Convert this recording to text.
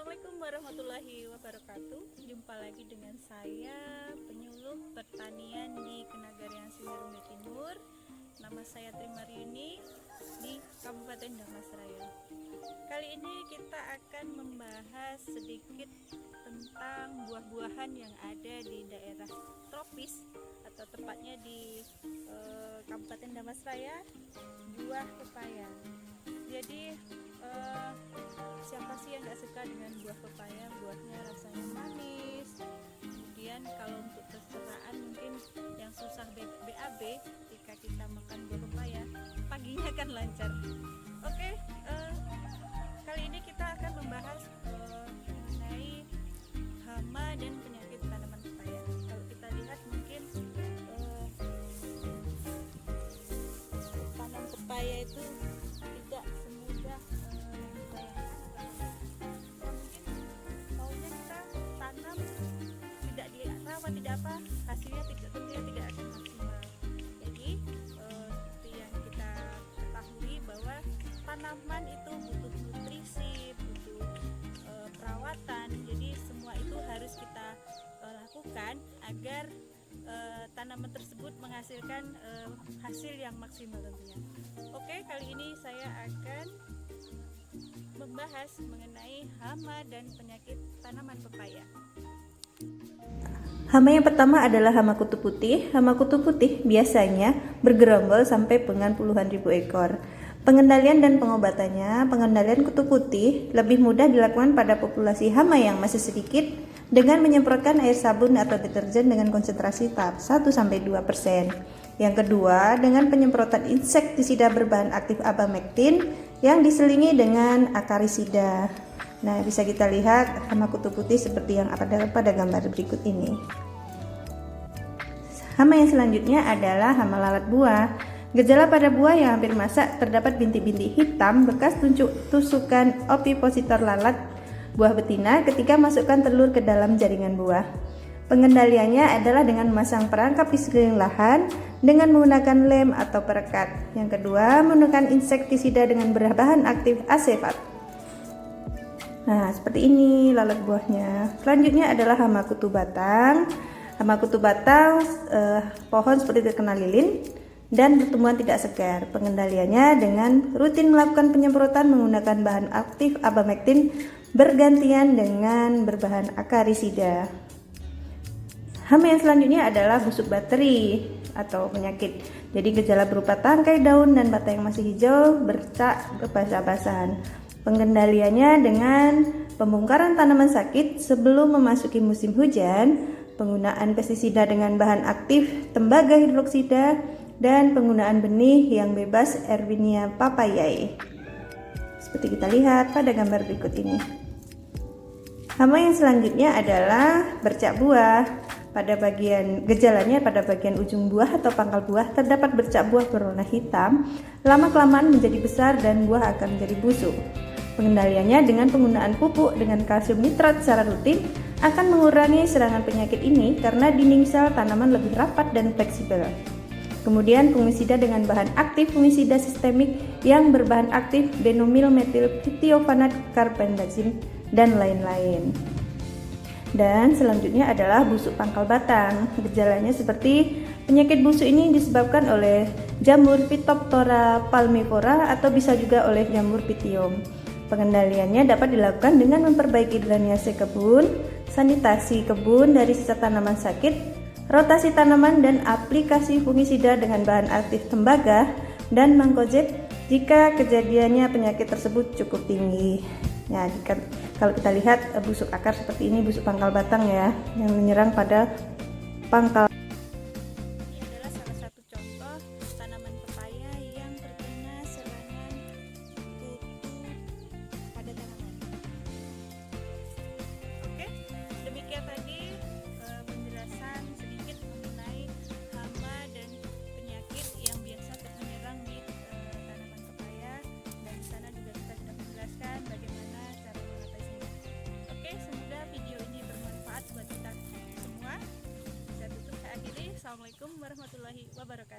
Assalamualaikum warahmatullahi wabarakatuh. Jumpa lagi dengan saya, penyuluh pertanian di Kenagarian Simirungi Timur. Nama saya Trimaryuni di Kabupaten Dharmasraya. Kali ini kita akan membahas sedikit tentang buah-buahan yang ada di daerah tropis atau tepatnya di Kabupaten Dharmasraya, buah pepaya. Jadi siapa sih yang gak suka dengan buah pepaya? Buahnya rasanya manis. Kemudian kalau untuk pencernaan mungkin yang susah BAB, ketika kita makan buah pepaya paginya kan lancar. Oke, kali ini kita akan membahas mengenai hama dan penyakit tanaman pepaya. Kalau kita lihat mungkin tanam pepaya itu tidak semudah tidak apa, hasilnya tentunya tidak akan maksimal. Jadi seperti yang kita ketahui bahwa tanaman itu butuh nutrisi, butuh perawatan. Jadi semua itu harus kita lakukan agar tanaman tersebut menghasilkan hasil yang maksimal tentunya. Oke, kali ini saya akan membahas mengenai hama dan penyakit tanaman pepaya. Hama yang pertama adalah hama kutu putih. Hama kutu putih biasanya bergerombol sampai dengan puluhan ribu ekor. Pengendalian dan pengobatannya, pengendalian kutu putih lebih mudah dilakukan pada populasi hama yang masih sedikit dengan menyemprotkan air sabun atau deterjen dengan konsentrasi tahap 1-2%. Yang kedua, dengan penyemprotan insektisida berbahan aktif abamektin yang diselingi dengan akarisida. Nah, bisa kita lihat hama kutu putih seperti yang ada pada gambar berikut ini. Hama yang selanjutnya adalah hama lalat buah. Gejala pada buah yang hampir masak terdapat bintik-bintik hitam bekas tusukan ovipositor lalat buah betina ketika masukkan telur ke dalam jaringan buah. Pengendaliannya adalah dengan memasang perangkap di sekeliling lahan dengan menggunakan lem atau perekat. Yang kedua, menggunakan insektisida dengan berbahan aktif asefat. Nah, seperti ini lalat buahnya. Selanjutnya adalah hama kutu batang. Hama kutu batang pohon seperti terkena lilin dan pertumbuhan tidak segar. Pengendaliannya dengan rutin melakukan penyemprotan menggunakan bahan aktif abamektin bergantian dengan berbahan akarisida. Hama yang selanjutnya adalah busuk bateri atau penyakit. Jadi gejala berupa tangkai daun dan batang yang masih hijau, bercak, basah-basahan. Pengendaliannya dengan pembongkaran tanaman sakit sebelum memasuki musim hujan, penggunaan pestisida dengan bahan aktif tembaga hidroksida, dan penggunaan benih yang bebas Erwinia papayae. Seperti kita lihat pada gambar berikut ini. Hama yang selanjutnya adalah bercak buah. Gejalanya pada bagian ujung buah atau pangkal buah terdapat bercak buah berwarna hitam, lama-kelamaan menjadi besar dan buah akan menjadi busuk. Pengendaliannya dengan penggunaan pupuk dengan kalsium nitrat secara rutin akan mengurangi serangan penyakit ini karena dinding sel tanaman lebih rapat dan fleksibel. Kemudian fungisida dengan bahan aktif fungisida sistemik yang berbahan aktif benomil metil tiofanat carbendazim dan lain-lain. Dan selanjutnya adalah busuk pangkal batang. Gejalanya seperti penyakit busuk ini disebabkan oleh jamur Phytophthora palmivora atau bisa juga oleh jamur Pythium. Pengendaliannya dapat dilakukan dengan memperbaiki drainase kebun, sanitasi kebun dari sisa tanaman sakit, rotasi tanaman dan aplikasi fungisida dengan bahan aktif tembaga dan mangkozeb jika kejadiannya penyakit tersebut cukup tinggi. Ya, kalau kita lihat busuk akar seperti ini, busuk pangkal batang ya, yang menyerang pada pangkal. Ini adalah salah satu contoh tanaman pepaya yang terkena serangan kutu pada tanaman. Oke, demikian tadi penjelasan sedikit mengenai hama dan penyakit yang biasa menyerang di tanaman pepaya, dan di sana juga kita sudah menjelaskan bagaimana cara mengatasinya. Oke, semoga video ini bermanfaat buat kita semua. Saya tutup, saya akhiri. Assalamualaikum warahmatullahi wabarakatuh.